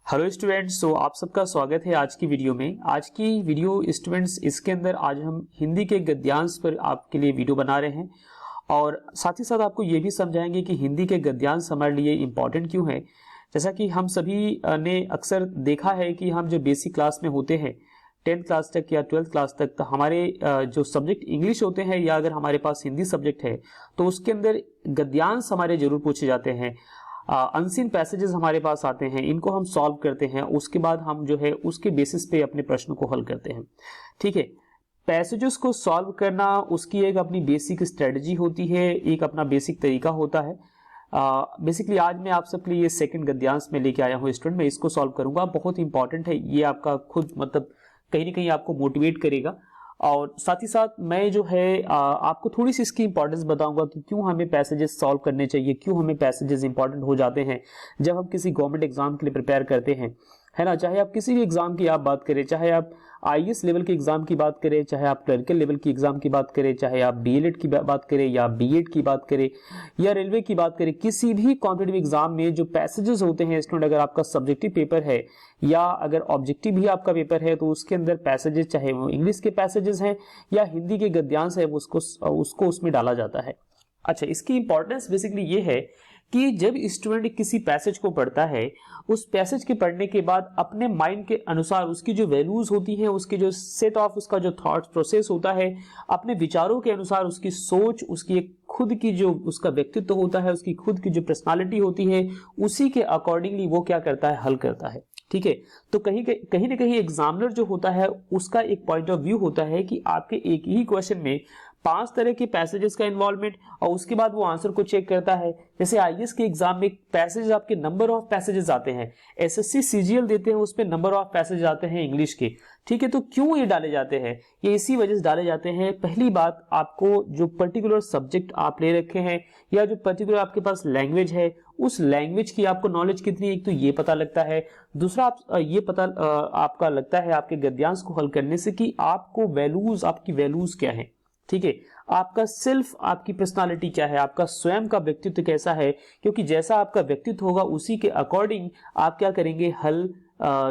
Hello students, तो आप सबका स्वागत है आज की वीडियो में। आज की वीडियो स्टूडेंट्स, इसके अंदर आज हम हिंदी के गद्यांश पर आपके लिए वीडियो बना रहे हैं और साथ ही साथ आपको ये भी समझाएंगे कि हिंदी के गद्यांश हमारे लिए इम्पॉर्टेंट क्यों है। जैसा कि हम सभी ने अक्सर देखा है कि हम जो बेसिक क्लास में होते हैं 10th क्लास तक या 12th क्लास तक, तो हमारे जो सब्जेक्ट इंग्लिश होते हैं या अगर हमारे पास हिंदी सब्जेक्ट है तो उसके अंदर गद्यांश हमारे जरूर पूछे जाते हैं। अनसीन पैसेजेस हमारे पास आते हैं, इनको हम सॉल्व करते हैं, उसके बाद हम जो है उसके बेसिस पे अपने प्रश्न को हल करते हैं। ठीक है, पैसेजेस को सॉल्व करना उसकी एक अपनी बेसिक स्ट्रेटजी होती है, एक अपना बेसिक तरीका होता है। बेसिकली आज मैं आप सबके लिए ये सेकंड गद्यांश में लेके आया हूँ स्टूडेंट, मैं इसको सॉल्व करूंगा। बहुत इंपॉर्टेंट है ये, आपका खुद मतलब कहीं ना कहीं आपको मोटिवेट करेगा और साथ ही साथ मैं जो है आपको थोड़ी सी इसकी इंपॉर्टेंस बताऊंगा कि क्यों हमें पैसेजेस सॉल्व करने चाहिए, क्यों हमें पैसेजेस इंपॉर्टेंट हो जाते हैं जब हम किसी गवर्नमेंट एग्जाम के लिए प्रिपेयर करते हैं, है ना। चाहे आप किसी भी एग्जाम की आप बात करें, चाहे आप आईएएस लेवल के एग्जाम की बात करें, चाहे आप क्लर्कल लेवल की एग्जाम की बात करें, चाहे आप डीएलएड की बात करें या बीएड की बात करें या रेलवे की बात करें, किसी भी कॉम्पिटिटिव एग्जाम में जो पैसेजेस होते हैं स्टूडेंट, अगर आपका सब्जेक्टिव पेपर है या अगर ऑब्जेक्टिव भी आपका पेपर है तो उसके अंदर पैसेजेस, चाहे वो इंग्लिश के पैसेजेस हैं या हिंदी के गद्यांश है, उसको उसमें डाला जाता है। अच्छा, इसकी इंपॉर्टेंस बेसिकली ये है कि जब स्टूडेंट किसी पैसेज को पढ़ता है, उस पैसेज के पढ़ने के बाद अपने माइंड के अनुसार उसकी जो वैल्यूज होती हैं, उसकी जो सेट ऑफ उसका जो थॉट प्रोसेस होता है, अपने विचारों के अनुसार उसकी सोच, उसकी एक खुद की जो उसका व्यक्तित्व होता है, उसकी खुद की जो पर्सनालिटी होती है, उसी के अकॉर्डिंगली वो क्या करता है, हल करता है। ठीक है, तो कहीं ना कहीं एग्जामिनर जो होता है उसका एक पॉइंट ऑफ व्यू होता है कि आपके एक ही क्वेश्चन में 5 तरह के पैसेजेस का इन्वॉल्वमेंट और उसके बाद वो आंसर को चेक करता है। जैसे आईएएस के एग्जाम में पैसेज, आपके नंबर ऑफ पैसेजेस आते हैं, एसएससी सीजीएल देते हैं उसमें नंबर ऑफ पैसेज आते हैं इंग्लिश के। ठीक है, तो क्यों ये डाले जाते हैं? ये इसी वजह से डाले जाते हैं। पहली बात, आपको जो पर्टिकुलर सब्जेक्ट आप ले रखे हैं या जो पर्टिकुलर आपके पास लैंग्वेज है, उस लैंग्वेज की आपको नॉलेज कितनी है, एक तो ये पता लगता है। दूसरा ये पता आपका लगता है आपके गद्यांश को हल करने से कि आपको वैल्यूज, आपकी वैल्यूज क्या है। ठीक है, आपका सेल्फ, आपकी पर्सनालिटी क्या है, आपका स्वयं का व्यक्तित्व कैसा है, क्योंकि जैसा आपका व्यक्तित्व होगा उसी के अकॉर्डिंग आप क्या करेंगे, हल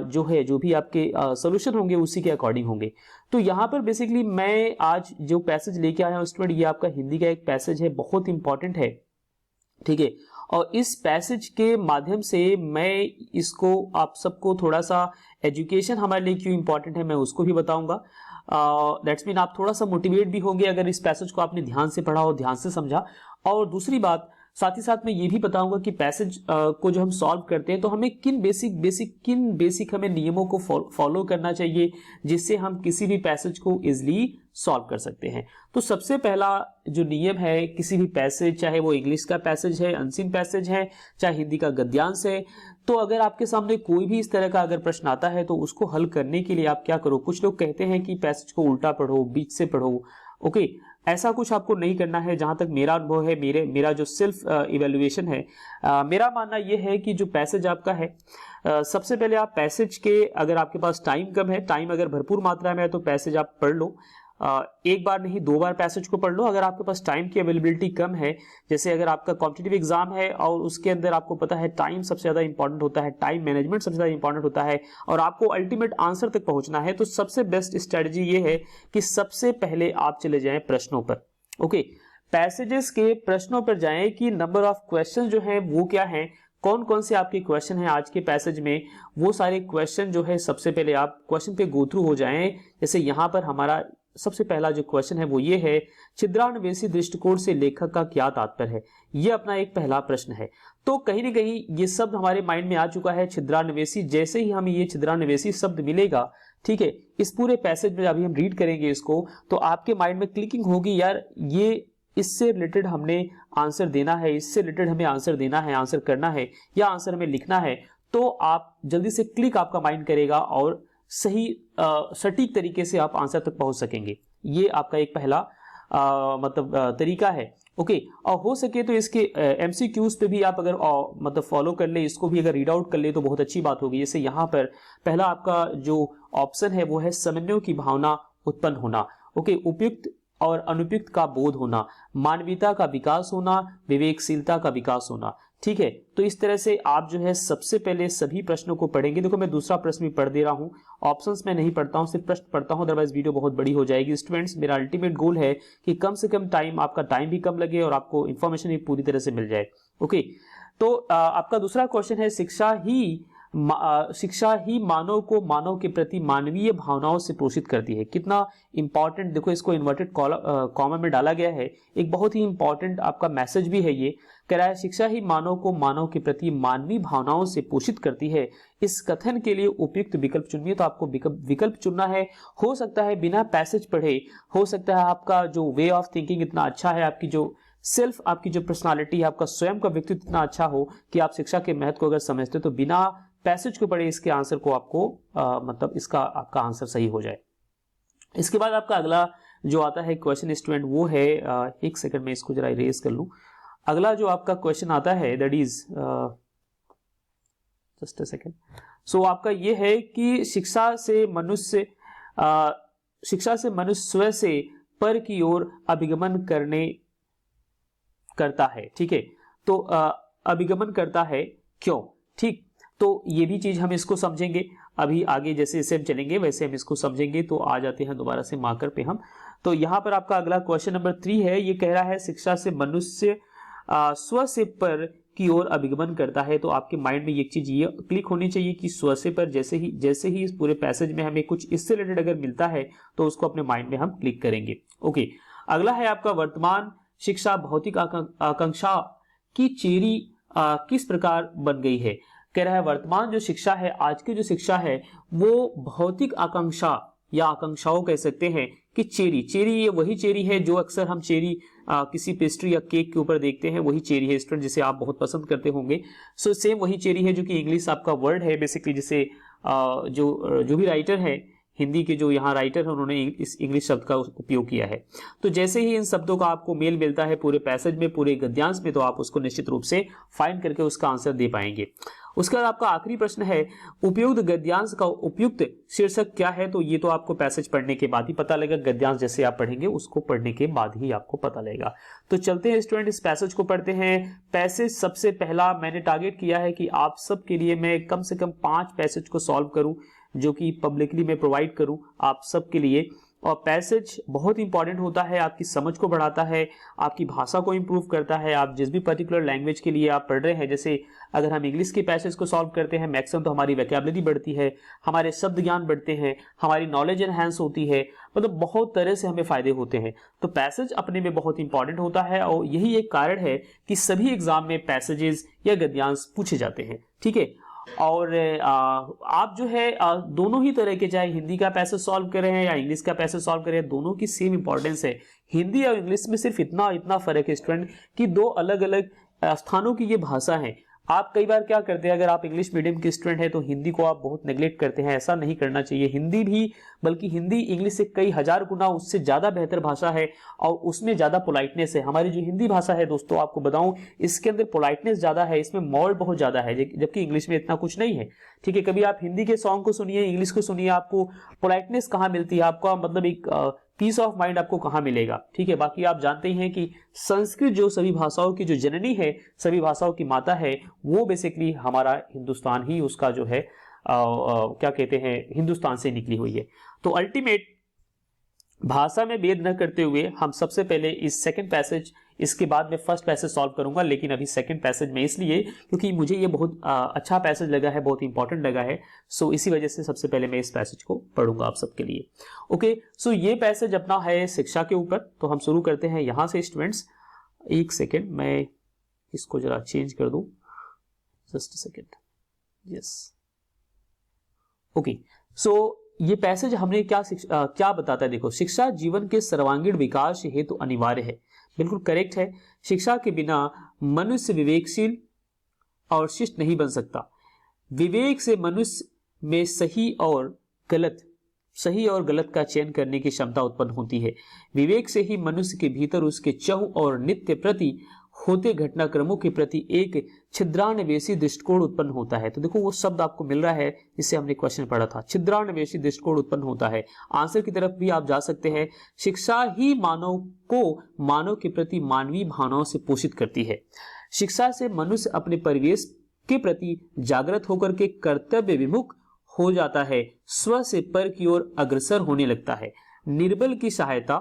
जो है, जो भी आपके सोल्यूशन होंगे उसी के अकॉर्डिंग होंगे। तो यहाँ पर बेसिकली मैं आज जो पैसेज लेके आया हूं स्टूडेंट, ये आपका हिंदी का एक पैसेज है, बहुत इंपॉर्टेंट है। ठीक है, और इस पैसेज के माध्यम से मैं इसको आप सबको थोड़ा सा एजुकेशन हमारे लिए क्यों इंपॉर्टेंट है मैं उसको भी बताऊंगा। दैट्स मीन आप थोड़ा सा मोटिवेट भी होंगे अगर इस पैसेज को आपने ध्यान से पढ़ा और ध्यान से समझा। और दूसरी बात, साथ ही साथ मैं ये भी बताऊंगा कि पैसेज को जो हम सॉल्व करते हैं तो हमें किन बेसिक हमें नियमों को फॉलो करना चाहिए जिससे हम किसी भी पैसेज को इजिली सॉल्व कर सकते हैं। तो सबसे पहला जो नियम है, किसी भी पैसेज, चाहे वो इंग्लिश का पैसेज है, अनसीन पैसेज है, चाहे हिंदी का गद्यांश है, तो अगर आपके सामने कोई भी इस तरह का अगर प्रश्न आता है तो उसको हल करने के लिए आप क्या करो, कुछ लोग कहते हैं कि पैसेज को उल्टा पढ़ो, बीच से पढ़ो। ओके, ऐसा कुछ आपको नहीं करना है। जहां तक मेरा अनुभव है, मेरा जो सेल्फ इवेल्युएशन है, मेरा मानना यह है कि जो पैसेज आपका है, सबसे पहले आप पैसेज के, अगर आपके पास टाइम कम है, टाइम अगर भरपूर मात्रा में है तो पैसेज आप पढ़ लो। एक बार नहीं 2 बार पैसेज को पढ़ लो। अगर आपके पास टाइम की अवेलेबिलिटी कम है, जैसे अगर आपका कॉम्पिटिटिव एग्जाम है और उसके अंदर आपको पता है टाइम सबसे ज्यादा इंपॉर्टेंट होता है, टाइम मैनेजमेंट सबसे ज्यादा इंपॉर्टेंट होता है और आपको अल्टीमेट आंसर तक पहुंचना है, तो सबसे बेस्ट स्ट्रेटजी ये है कि सबसे पहले आप चले जाएं प्रश्नों पर। ओके, पैसेजेस के प्रश्नों पर जाएं कि नंबर ऑफ क्वेश्चन जो है वो क्या है, कौन कौन से आपके क्वेश्चन हैं आज के पैसेज में, वो सारे क्वेश्चन जो है सबसे पहले आप क्वेश्चन पे गो थ्रू हो जाएं। जैसे यहाँ पर हमारा सबसे पहला जो क्वेश्चन है वो ये है, छिद्रान्वेषी दृष्टिकोण से लेखक का क्या तात्पर्य है। ये अपना एक पहला प्रश्न है। तो कहीं ना कहीं ये शब्द हमारे माइंड में आ चुका है, छिद्रान्वेषी। जैसे ही हमें ये छिद्रान्वेषी शब्द मिलेगा, ठीक है, इस पूरे पैसेज में अभी हम रीड करेंगे इसको, तो आपके माइंड में क्लिकिंग होगी, यार ये इससे रिलेटेड हमने आंसर देना है, इससे रिलेटेड हमें आंसर देना है, आंसर करना है या आंसर हमें लिखना है। तो आप जल्दी से क्लिक आपका माइंड करेगा और सही सटीक तरीके से आप आंसर तक पहुंच सकेंगे। ये आपका एक पहला तरीका है। ओके, और हो सके तो इसके एमसीक्यूज पे भी आप अगर मतलब फॉलो कर ले, इसको भी अगर रीड आउट कर ले तो बहुत अच्छी बात होगी। जैसे यहाँ पर पहला आपका जो ऑप्शन है वो है समन्वय की भावना उत्पन्न होना। ओके, उपयुक्त और अनुपयुक्त का बोध होना, मानवीयता का विकास होना, विवेकशीलता का विकास होना। ठीक है, तो इस तरह से आप जो है सबसे पहले सभी प्रश्नों को पढ़ेंगे। देखो मैं दूसरा प्रश्न भी पढ़ दे रहा हूं, ऑप्शंस में नहीं पढ़ता हूं, सिर्फ प्रश्न पढ़ता हूं, अदरवाइज वीडियो बहुत बड़ी हो जाएगी। स्टूडेंट्स, मेरा अल्टीमेट गोल है कि कम से कम टाइम, आपका टाइम भी कम लगे और आपको इंफॉर्मेशन भी पूरी तरह से मिल जाए। ओके, तो आपका दूसरा क्वेश्चन है, शिक्षा ही मानव को मानव के प्रति मानवीय भावनाओं से पोषित करती है। कितना इंपॉर्टेंट, देखो इसको इन्वर्टेड कॉमा में डाला गया है, एक बहुत ही इंपॉर्टेंट आपका मैसेज भी है। ये कह रहा है शिक्षा ही मानव को मानव के प्रति मानवीय भावनाओं से पोषित करती है। इस कथन के लिए उपयुक्त विकल्प चुनिए। तो आपको विकल्प चुनना है। हो सकता है बिना पैसेज पढ़े, हो सकता है आपका जो वे ऑफ थिंकिंग इतना अच्छा है, आपकी जो सेल्फ, आपकी जो पर्सनालिटी है, आपका स्वयं का व्यक्तित्व इतना अच्छा हो कि आप शिक्षा के महत्व को अगर समझते हो तो बिना पैसेज को पढ़े इसके आंसर को आपको मतलब इसका आपका आंसर सही हो जाए। इसके बाद आपका अगला जो आता है क्वेश्चन स्टूडेंट, वो है एक सेकंड में इसको जरा इरेज कर लूं। अगला जो आपका क्वेश्चन आता है that is just a second. So आपका ये है कि शिक्षा से मनुष्य स्वयं से पर की ओर अभिगमन करता है। ठीक है, तो अभिगमन करता है क्यों? ठीक, तो ये भी चीज हम इसको समझेंगे। अभी आगे जैसे जैसे हम चलेंगे वैसे हम इसको समझेंगे। तो आ जाते हैं दोबारा से मार्कर पे हम। तो यहाँ पर आपका अगला क्वेश्चन नंबर 3 है। ये कह रहा है शिक्षा से मनुष्य स्व से पर की ओर अभिगमन करता है। तो आपके माइंड में एक चीज ये क्लिक होनी चाहिए कि स्व से पर जैसे ही इस पूरे पैसेज में हमें कुछ इससे रिलेटेड अगर मिलता है तो उसको अपने माइंड में हम क्लिक करेंगे। ओके, अगला है आपका वर्तमान शिक्षा भौतिक आकांक्षा की चेरी किस प्रकार बन गई है। कह रहा है वर्तमान जो शिक्षा है, आज की जो शिक्षा है, वो भौतिक आकांक्षा या आकांक्षाओं कह सकते हैं कि चेरी ये वही चेरी है जो अक्सर हम चेरी किसी पेस्ट्री या केक के ऊपर देखते हैं, वही चेरी है स्टूडेंट, जिसे आप बहुत पसंद करते होंगे। सो सेम वही चेरी है जो कि इंग्लिश आपका वर्ड है बेसिकली, जिसे जो भी राइटर है हिंदी के, जो यहाँ राइटर है, उन्होंने इस इंग्लिश शब्द का उपयोग किया है। तो जैसे ही इन शब्दों का आपको मेल मिलता है पूरे पैसेज में, पूरे गद्यांश में, तो आप उसको निश्चित रूप से फाइंड करके उसका आंसर दे पाएंगे। उसके बाद आपका आखिरी प्रश्न है उपयुक्त गद्यांश का उपयुक्त शीर्षक क्या है। तो ये तो आपको पैसेज पढ़ने के बाद ही पता लगेगा, गद्यांश जैसे आप पढ़ेंगे उसको पढ़ने के बाद ही आपको पता लगेगा। तो चलते हैं स्टूडेंट, इस पैसेज को पढ़ते हैं। पैसेज सबसे पहला मैंने टारगेट किया है कि आप सब के लिए मैं कम से कम 5 पैसेज को सॉल्व करूं, जो कि पब्लिकली मैं प्रोवाइड करूं आप सबके लिए। और पैसेज बहुत इंपॉर्टेंट होता है, आपकी समझ को बढ़ाता है, आपकी भाषा को इंप्रूव करता है। आप जिस भी पर्टिकुलर लैंग्वेज के लिए आप पढ़ रहे हैं, जैसे अगर हम इंग्लिश के पैसेज को सॉल्व करते हैं मैक्सिमम, तो हमारी वोकैबुलरी बढ़ती है, हमारे शब्द ज्ञान बढ़ते हैं, हमारी नॉलेज एनहांस होती है, मतलब बहुत तरह से हमें फायदे होते हैं। तो पैसेज अपने में बहुत इंपॉर्टेंट होता है और यही एक कारण है कि सभी एग्जाम में पैसेजेस या गद्यांश पूछे जाते हैं। ठीक है, और आप जो है दोनों ही तरह के, चाहे हिंदी का पैसेज सॉल्व कर रहे हैं या इंग्लिश का पैसेज सॉल्व कर रहे हैं, दोनों की सेम इंपॉर्टेंस है। हिंदी और इंग्लिश में सिर्फ इतना फर्क है स्टूडेंट कि दो अलग अलग स्थानों की ये भाषा है। आप कई बार क्या करते हैं, अगर आप इंग्लिश मीडियम के स्टूडेंट हैं तो हिंदी को आप बहुत नेग्लेक्ट करते हैं, ऐसा नहीं करना चाहिए। हिंदी भी, बल्कि हिंदी इंग्लिश से कई हजार गुना उससे ज्यादा बेहतर भाषा है और उसमें ज्यादा पोलाइटनेस है। हमारी जो हिंदी भाषा है दोस्तों, आपको बताऊं, इसके अंदर पोलाइटनेस ज्यादा है, इसमें मॉल बहुत ज्यादा है, जबकि इंग्लिश में इतना कुछ नहीं है। ठीक है, कभी आप हिंदी के सॉन्ग को सुनिए, इंग्लिश को सुनिए, आपको पोलाइटनेस कहाँ मिलती है, आपका मतलब एक पीस ऑफ माइंड आपको कहाँ मिलेगा। ठीक है, बाकी आप जानते हैं कि संस्कृत जो सभी भाषाओं की जो जननी है, सभी भाषाओं की माता है, वो बेसिकली हमारा हिंदुस्तान ही उसका जो है क्या कहते हैं, हिंदुस्तान से निकली हुई है। तो अल्टीमेट भाषा में भेद न करते हुए हम सबसे पहले इस सेकंड पैसेज, इसके बाद मैं फर्स्ट पैसेज सॉल्व करूंगा, लेकिन अभी सेकंड पैसेज में इसलिए क्योंकि मुझे ये बहुत अच्छा पैसेज लगा है, बहुत इंपॉर्टेंट लगा है। सो इसी वजह से सबसे पहले मैं इस पैसेज को पढ़ूंगा आप सबके लिए। ओके, सो ये पैसेज अपना है शिक्षा के ऊपर। तो हम शुरू करते हैं यहां से स्टूडेंट्स। एक सेकेंड, मैं इसको जरा चेंज कर दूं, जस्ट सेकेंड, यस। ओके, सो ये पैसेज हमने क्या बताता है, देखो, शिक्षा जीवन के सर्वांगीण विकास हेतु अनिवार्य है। बिल्कुल करेक्ट है। शिक्षा के बिना मनुष्य विवेकशील और शिष्ट नहीं बन सकता। विवेक से मनुष्य में सही और गलत का चयन करने की क्षमता उत्पन्न होती है। विवेक से ही मनुष्य के भीतर उसके चहु और नित्य प्रति होते घटनाक्रमों के प्रति एक छिद्रान्वेषी दृष्टिकोण उत्पन्न होता है। तो देखो वो शब्द आपको मिल रहा है जिससे हमने क्वेश्चन पढ़ा था, छिद्रान्वेषी दृष्टिकोण उत्पन्न होता है। आंसर की तरफ भी आप जा सकते हैं। शिक्षा ही मानव को मानव के प्रति मानवीय भावनाओं से पोषित करती है। शिक्षा से मनुष्य अपने परिवेश के प्रति जागृत होकर के कर्तव्य विमुख हो जाता है, स्व से पर की ओर अग्रसर होने लगता है। निर्बल की सहायता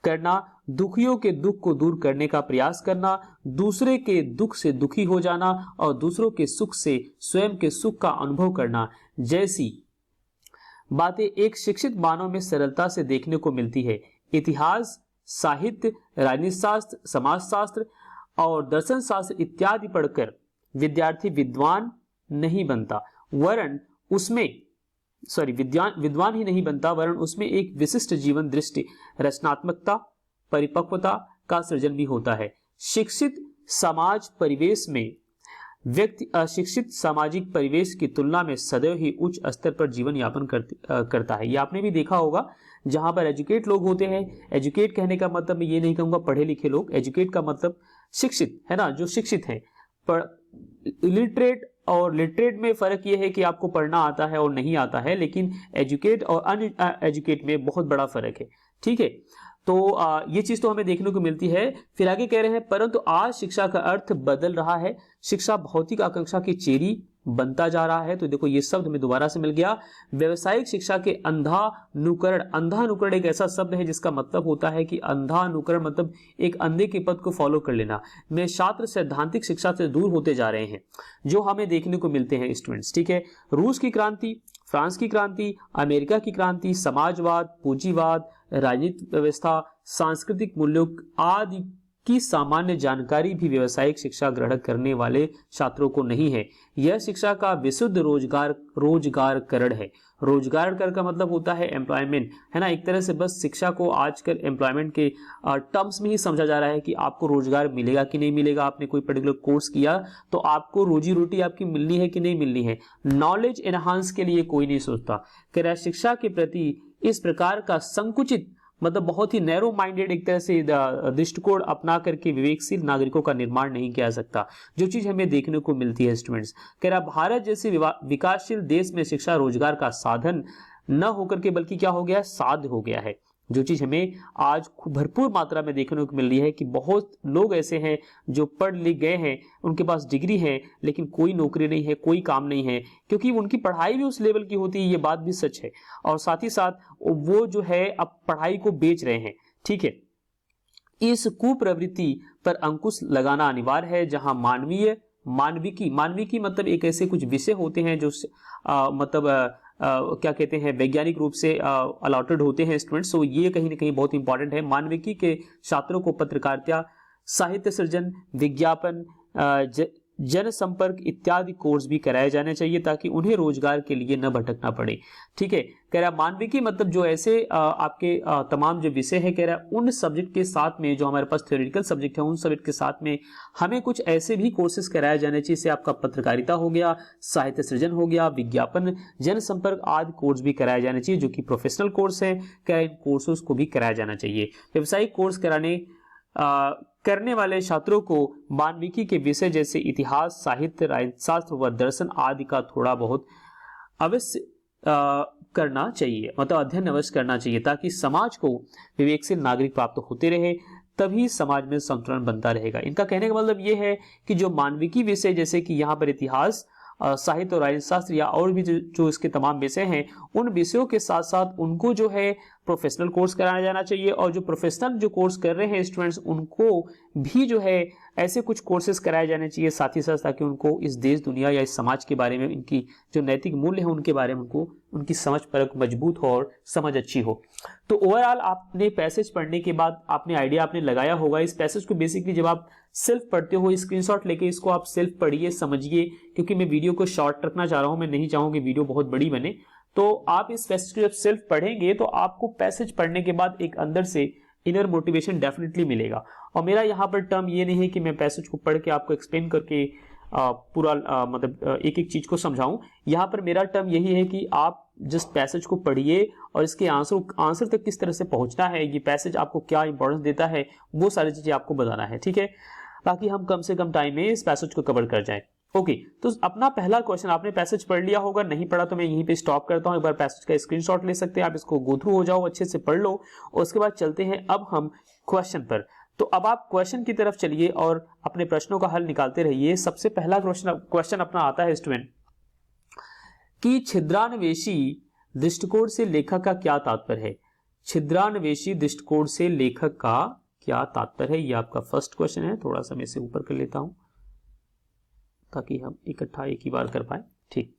करना, दुखियों के दुख को दूर करने का प्रयास करना, दूसरे के दुख से दुखी हो जाना और दूसरों के सुख से स्वयं के सुख का अनुभव करना जैसी बातें एक शिक्षित मानव में सरलता से देखने को मिलती है। इतिहास, साहित्य, राजनीति शास्त्र, समाजशास्त्र और दर्शन शास्त्र इत्यादि पढ़कर विद्यार्थी विद्वान नहीं बनता, वरन उसमें विद्वान ही नहीं बनता, वरन उसमें एक विशिष्ट जीवन दृष्टि, रचनात्मकता, परिपक्वता का सृजन भी होता है। शिक्षित समाज परिवेश में व्यक्ति अशिक्षित सामाजिक परिवेश की तुलना में सदैव ही उच्च स्तर पर जीवन यापन करता है। ये आपने भी देखा होगा, जहां पर एजुकेट लोग होते हैं, एजुकेट कहने का मतलब मैं ये नहीं कहूंगा पढ़े लिखे लोग, एजुकेट का मतलब शिक्षित है ना, जो शिक्षित हैं। इलिटरेट और लिटरेट में फर्क यह है कि आपको पढ़ना आता है और नहीं आता है, लेकिन एजुकेट और अनएजुकेट में बहुत बड़ा फर्क है। ठीक है, तो ये चीज तो हमें देखने को मिलती है। फिर आगे कह रहे हैं, परंतु आज शिक्षा का अर्थ बदल रहा है, शिक्षा भौतिक आकांक्षा की चेरी बनता जा रहा है। तो देखो ये शब्द हमें दोबारा से मिल गया, व्यावसायिक शिक्षा के अंधानुकरण। अंधानुकरण एक ऐसा शब्द है जिसका मतलब होता है कि अंधानुकरण मतलब एक अंधे के पद को फॉलो कर लेना, में छात्र सैद्धांतिक शिक्षा से दूर होते जा रहे हैं, जो हमें देखने को मिलते हैं स्टूडेंट्स। ठीक है, रूस की क्रांति, फ्रांस की क्रांति, अमेरिका की क्रांति, समाजवाद, पूंजीवाद, राजनीतिक व्यवस्था, सांस्कृतिक मूल्यों आदि की सामान्य जानकारी भी व्यावसायिक शिक्षा ग्रहण करने वाले छात्रों को नहीं है। यह शिक्षा का विशुद्ध रोजगारकरण है। रोजगारकरण का मतलब होता है एम्प्लॉयमेंट, है ना। एक तरह से बस शिक्षा को आजकल एम्प्लॉयमेंट के टर्म्स में ही समझा जा रहा है कि आपको रोजगार मिलेगा कि नहीं मिलेगा, आपने कोई पर्टिकुलर कोर्स किया तो आपको रोजी रोटी आपकी मिलनी है कि नहीं मिलनी है। नॉलेज एनहांस के लिए कोई नहीं सोचता। कह रहा है शिक्षा के प्रति इस प्रकार का संकुचित मतलब बहुत ही नैरो माइंडेड एक तरह से दृष्टिकोण अपना करके विवेकशील नागरिकों का निर्माण नहीं किया जा सकता, जो चीज हमें देखने को मिलती है स्टूडेंट्स। कह रहा भारत जैसे विकासशील देश में शिक्षा रोजगार का साधन न होकर के बल्कि क्या हो गया, साध्य हो गया है, जो चीज हमें आज भरपूर मात्रा में देखने को मिल रही है कि बहुत लोग ऐसे हैं जो पढ़ लिख गए हैं, उनके पास डिग्री है लेकिन कोई नौकरी नहीं है, कोई काम नहीं है, क्योंकि उनकी पढ़ाई भी उस लेवल की होती है, ये बात भी सच है। और साथ ही साथ वो जो है अब पढ़ाई को बेच रहे हैं। ठीक है, इस कुप्रवृत्ति पर अंकुश लगाना अनिवार्य है, जहां मानविकी मतलब एक ऐसे कुछ विषय होते हैं जो क्या कहते हैं वैज्ञानिक रूप से अलॉटेड होते हैं स्टूडेंट्स। तो ये कहीं ना कहीं बहुत इंपॉर्टेंट है। मानविकी के छात्रों को पत्रकारिता, साहित्य सृजन, विज्ञापन, जनसंपर्क इत्यादि कोर्स भी कराए जाने चाहिए ताकि उन्हें रोजगार के लिए न भटकना पड़े। ठीक है, कह रहा मानविकी मतलब जो ऐसे आपके तमाम जो विषय है, कह रहा उन सब्जेक्ट के साथ में जो हमारे पास थ्योरेटिकल सब्जेक्ट है, उन सब्जेक्ट के साथ में हमें कुछ ऐसे भी कोर्सेज कराए जाने चाहिए, जैसे आपका पत्रकारिता हो गया, साहित्य सृजन हो गया, विज्ञापन, जनसंपर्क आदि कोर्स भी कराए जाने चाहिए, जो कि प्रोफेशनल कोर्स है। कह इन कोर्सेज को भी कराया जाना चाहिए। व्यावसायिक कोर्स करने वाले छात्रों को मानविकी के विषय जैसे इतिहास, साहित्य, राजनीतिशास्त्र व दर्शन आदि का थोड़ा बहुत अवश्य करना चाहिए, मतलब अध्ययन अवश्य करना चाहिए, ताकि समाज को विवेकशील नागरिक प्राप्त होते रहे, तभी समाज में संतुलन बनता रहेगा। इनका कहने का मतलब ये है कि जो मानविकी विषय जैसे कि यहाँ पर इतिहास, साहित्य और राजनीति शास्त्र या और भी जो इसके तमाम विषय हैं, उन विषयों के साथ साथ उनको जो है प्रोफेशनल कोर्स कराया जाना चाहिए। और जो प्रोफेशनल जो कोर्स कर रहे हैं स्टूडेंट्स, उनको भी जो है ऐसे कुछ कोर्सेज कराए जाने चाहिए साथ ही साथ, ताकि उनको इस देश दुनिया या इस समाज के बारे में, इनकी जो नैतिक मूल्य है उनके बारे में उनको उनकी समझ परख मजबूत हो और समझ अच्छी हो। तो ओवरऑल आपने पैसेज पढ़ने के बाद आपने आइडिया आपने लगाया होगा। इस पैसेज को बेसिकली जब आप सेल्फ पढ़ते हो, स्क्रीनशॉट लेके इसको आप सेल्फ पढ़िए, समझिए, क्योंकि मैं वीडियो को शॉर्ट रखना चाह रहा हूं, मैं नहीं चाहूंगी वीडियो बहुत बड़ी बने। तो आप इस पैसेज को जब सेल्फ पढ़ेंगे तो आपको पैसेज पढ़ने के बाद एक अंदर से इनर मोटिवेशन डेफिनेटली मिलेगा। और मेरा यहाँ पर टर्म ये नहीं है कि मैं पैसेज को पढ़ के आपको एक्सप्लेन करके पूरा मतलब एक एक चीज को समझाऊं। यहाँ पर मेरा टर्म यही है कि आप जस्ट पैसेज को पढ़िए और इसके आंसर तक किस तरह से पहुंचना है, ये पैसेज आपको क्या इंपॉर्टेंस देता है, वो सारी चीजें आपको बताना है। ठीक है, ताकि हम कम से कम टाइम में इस पैसेज को कवर कर जाएं। ओके, तो अपना पहला क्वेश्चन, आपने पैसेज पढ़ लिया होगा, नहीं पढ़ा तो मैं यहीं पे स्टॉप करता हूं। एक बार पैसेज का स्क्रीनशॉट ले सकते हैं आप, इसको गो थ्रू हो जाओ, अच्छे से पढ़ लो और उसके बाद चलते हैं अब हम क्वेश्चन पर। तो अब आप क्वेश्चन की तरफ चलिए और अपने प्रश्नों का हल निकालते रहिए। सबसे पहला क्वेश्चन अपना आता है स्टूडेंट कि छिद्रान्वेषी दृष्टिकोण से लेखक का क्या तात्पर्य है। छिद्रान्वेषी दृष्टिकोण से लेखक का क्या तात्पर्य है, ये आपका फर्स्ट क्वेश्चन है। थोड़ा सा मैं इसे ऊपर कर लेता हूं ताकि हम इकट्ठा एक ही बार कर पाए। ठीक,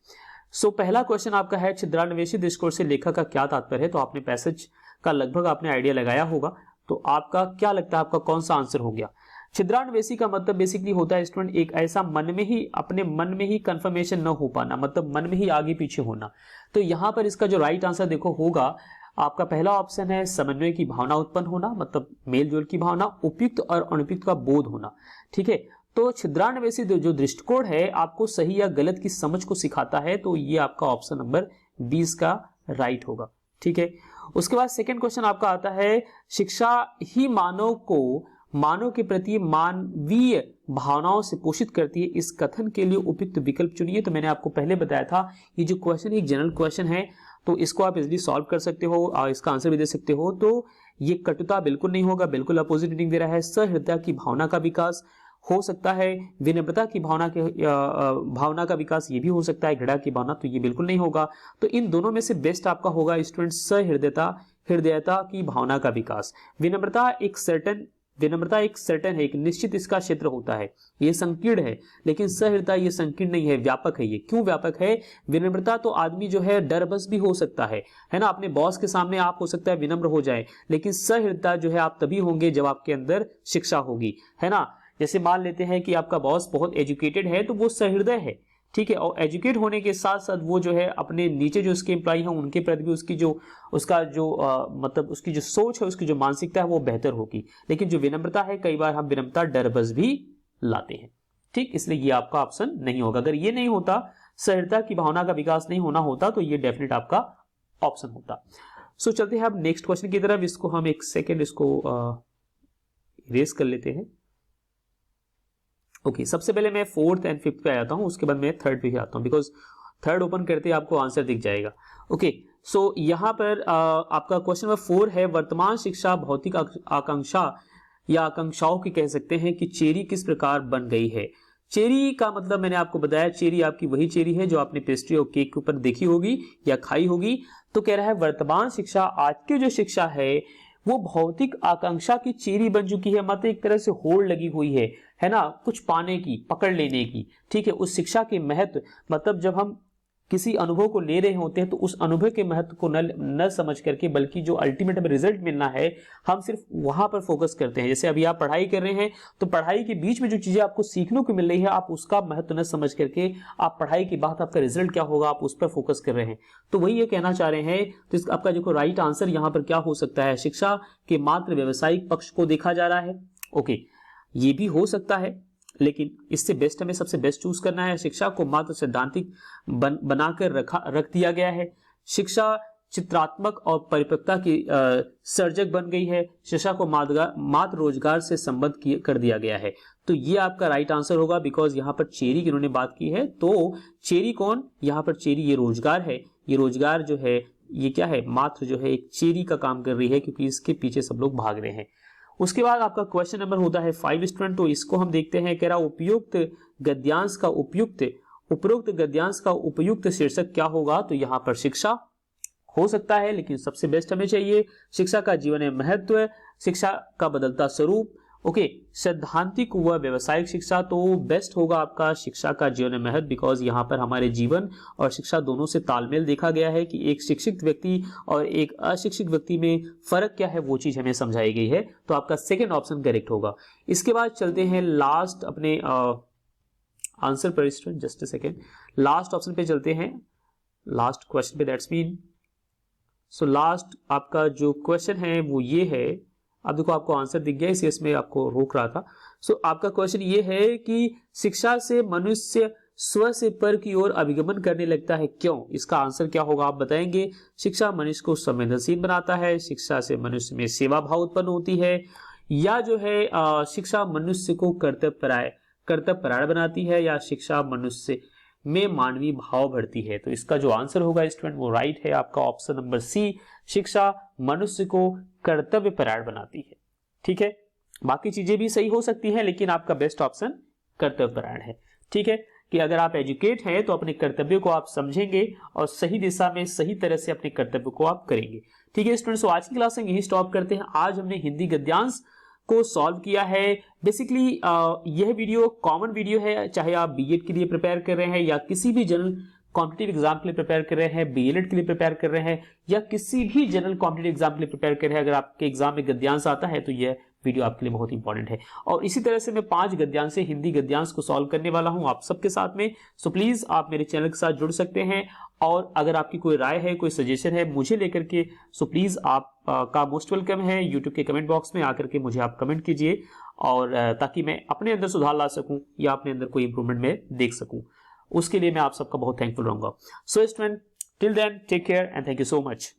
सो पहला क्वेश्चन आपका है छिद्रान्वेषी दृष्टिकोण से लेखक का क्या तात्पर्य है। तो आपने पैसेज का लगभग आपने आइडिया लगाया होगा, तो आपका क्या लगता है आपका कौन सा आंसर हो गया। छिद्रान्वेषी का मतलब बेसिकली होता है स्टूडेंट एक ऐसा मन में ही, अपने मन में ही कंफर्मेशन न हो पाना, मतलब मन में ही आगे पीछे होना। तो यहां पर इसका जो राइट आंसर देखो होगा आपका पहला ऑप्शन है समन्वय की भावना उत्पन्न होना, मतलब मेल जोल की भावना, उपयुक्त और अनुपयुक्त का बोध होना। ठीक है, तो छिद्रान्वेषी जो दृष्टिकोण है आपको सही या गलत की समझ को सिखाता है, तो ये आपका ऑप्शन नंबर 20 का राइट होगा। ठीक है, उसके बाद सेकंड क्वेश्चन आपका आता है शिक्षा ही मानव के प्रति मानवीय भावनाओं से पोषित करती है, इस कथन के लिए उपयुक्त विकल्प चुनिए। तो मैंने आपको पहले बताया था ये जो क्वेश्चन एक जनरल क्वेश्चन है, तो इसको आप इजीली सॉल्व कर सकते हो और इसका आंसर भी दे सकते हो। तो ये कटुता बिल्कुल नहीं होगा, बिल्कुल अपोजिट रीडिंग दे रहा है। सहृदयता की भावना का विकास हो सकता है, विनम्रता की भावना का विकास ये भी हो सकता है, घृणा की भावना, तो ये बिल्कुल नहीं होगा। तो इन दोनों में से बेस्ट आपका होगा स्टूडेंट सहृदयता, हृदयता की भावना का विकास। विनम्रता एक सर्टेन है, एक निश्चित इसका क्षेत्र होता है, ये संकीर्ण है, लेकिन सहृदयता ये संकीर्ण नहीं है, व्यापक है। ये क्यों व्यापक है? विनम्रता तो आदमी जो है डरबस भी हो सकता है ना, अपने बॉस के सामने आप हो सकता है विनम्र हो जाए, लेकिन सहृदयता जो है आप तभी होंगे जब आपके अंदर शिक्षा होगी, है ना। जैसे मान लेते हैं कि आपका बॉस बहुत एजुकेटेड है तो वो सहृदय है, ठीक है, और एजुकेट होने के साथ साथ वो जो है अपने नीचे जो उसके एम्प्लॉय हैं उनके प्रति भी मतलब उसकी जो सोच है, उसकी जो मानसिकता है वो बेहतर होगी। लेकिन जो विनम्रता है, कई बार हम विनम्रता डरबस भी लाते हैं। ठीक, इसलिए ये आपका ऑप्शन नहीं होगा। अगर ये नहीं होता, सहृदयता की भावना का विकास नहीं होना होता, तो ये डेफिनेट आपका ऑप्शन होता। सो चलते हैं अब नेक्स्ट क्वेश्चन की तरफ। इसको हम एक सेकेंड इसको इरेज कर लेते हैं। ओके, सबसे पहले मैं फोर्थ एंड फिफ्थ पे आ जाता हूं, उसके बाद मैं थर्ड पे ही आता हूं, बिकॉज थर्ड ओपन करते ही आपको आंसर दिख जाएगा। ओके, सो यहां पर आपका क्वेश्चन नंबर 4 है वर्तमान शिक्षा भौतिक आकांक्षा या आकांक्षाओं की कह सकते हैं कि चेरी किस प्रकार बन गई है। चेरी का मतलब मैंने आपको बताया, चेरी आपकी वही चेरी है जो आपने पेस्ट्री और केक के ऊपर देखी होगी या खाई होगी। तो कह रहा है वर्तमान शिक्षा, आज की जो शिक्षा है वो भौतिक आकांक्षा की चेरी बन चुकी है, मतलब एक तरह से होड़ लगी हुई है ना, कुछ पाने की, पकड़ लेने की। ठीक है, उस शिक्षा के महत्व, मतलब जब हम किसी अनुभव को ले रहे होते हैं तो उस अनुभव के महत्व को न समझ करके, बल्कि जो अल्टीमेट हमें रिजल्ट मिलना है हम सिर्फ वहां पर फोकस करते हैं। जैसे अभी आप पढ़ाई कर रहे हैं तो पढ़ाई के बीच में जो चीजें आपको सीखने को मिल रही है, आप उसका महत्व न समझ करके आप पढ़ाई के बाद आपका रिजल्ट क्या होगा आप उस पर फोकस कर रहे हैं। तो वही ये कहना चाह रहे हैं। तो आपका जो राइट आंसर यहाँ पर क्या हो सकता है, शिक्षा के मात्र व्यवसायिक पक्ष को देखा जा रहा है। ओके, ये भी हो सकता है, लेकिन इससे बेस्ट हमें सबसे बेस्ट चूज करना है। शिक्षा को मात्र सैद्धांतिक बनाकर रख दिया गया है। शिक्षा चित्रात्मक और परिपक्वता की सर्जक बन गई है। शिक्षा को मात्र रोजगार से संबद्ध कर दिया गया है। तो ये आपका राइट आंसर होगा, बिकॉज यहाँ पर चेरी की उन्होंने बात की है। तो चेरी कौन, यहाँ पर चेरी ये रोजगार है। ये रोजगार जो है ये क्या है, मात्र जो है एक चेरी का काम कर रही है, क्योंकि इसके पीछे सब लोग भाग रहे हैं। उसके बाद आपका क्वेश्चन नंबर होता है 5 स्टूडेंट। तो इसको हम देखते हैं। कह रहा उपयुक्त गद्यांश का उपरोक्त गद्यांश का उपयुक्त शीर्षक क्या होगा। तो यहाँ पर शिक्षा हो सकता है, लेकिन सबसे बेस्ट हमें चाहिए शिक्षा का जीवन में महत्व, शिक्षा का बदलता स्वरूप। ओके, सैद्धांतिक व व्यवसायिक शिक्षा, तो बेस्ट होगा आपका शिक्षा का जीवन में महत्व, बिकॉज यहाँ पर हमारे जीवन और शिक्षा दोनों से तालमेल देखा गया है कि एक शिक्षित व्यक्ति और एक अशिक्षित व्यक्ति में फर्क क्या है, वो चीज हमें समझाई गई है। तो आपका सेकेंड ऑप्शन करेक्ट होगा। इसके बाद चलते हैं लास्ट अपने आंसर पर student, just a second, last option पे चलते हैं, लास्ट क्वेश्चन पे, दैट्स मीन सो लास्ट आपका जो क्वेश्चन है वो ये है। अब देखो आपको आंसर दिख गया, इसी इसमें आपको रोक रहा था। सो आपका क्वेश्चन ये है कि शिक्षा से मनुष्य स्व से पर की ओर अभिगमन करने लगता है, क्यों? इसका आंसर क्या होगा आप बताएंगे। शिक्षा मनुष्य को संवेदनशील बनाता है, शिक्षा से मनुष्य में सेवा भाव उत्पन्न होती है, या जो है शिक्षा मनुष्य को कर्तव्यपरायण बनाती है, या शिक्षा मनुष्य में मानवीय भाव बढ़ती है। तो इसका जो आंसर होगा स्टूडेंट वो राइट है आपका ऑप्शन नंबर सी, शिक्षा मनुष्य को कर्तव्यपरायण बनाती है। ठीक है, बाकी चीजें भी सही हो सकती हैं, लेकिन आपका बेस्ट ऑप्शन कर्तव्यपरायण है। ठीक है, कि अगर आप एजुकेट हैं तो अपने कर्तव्य को आप समझेंगे और सही दिशा में सही तरह से अपने कर्तव्य को आप करेंगे। ठीक है स्टूडेंट्स, तो आज की क्लास में यही स्टॉप करते हैं। आज हमने हिंदी गद्यांश को सॉल्व किया है। बेसिकली यह वीडियो कॉमन वीडियो है, चाहे आप बीएड के लिए प्रिपेयर कर रहे हैं या किसी भी जनरल कॉम्पिटिटिव एग्जाम के लिए प्रिपेयर कर रहे हैं, बीएलएड के लिए प्रिपेयर कर रहे हैं या किसी भी जनरल कॉम्पिटिटिव एग्जाम के लिए प्रिपेयर कर रहे हैं। अगर आपके एग्जाम में गद्यांश आता है तो यह वीडियो आपके लिए बहुत इंपॉर्टेंट है। और इसी तरह से मैं 5 गद्यांश से हिंदी गद्यांश को सॉल्व करने वाला हूं आप सबके साथ में। सो प्लीज आप मेरे चैनल के साथ जुड़ सकते हैं, और अगर आपकी कोई राय है, कोई सजेशन है मुझे लेकर के, सो प्लीज आप का मोस्ट वेलकम है। यूट्यूब के कमेंट बॉक्स में आकर के मुझे आप कमेंट कीजिए, और ताकि मैं अपने अंदर सुधार ला सकूं या अपने अंदर कोई इंप्रूवमेंट में देख सकूं। उसके लिए मैं आप सबका बहुत थैंकफुल रहूंगा। So student, till then take care and thank you so much.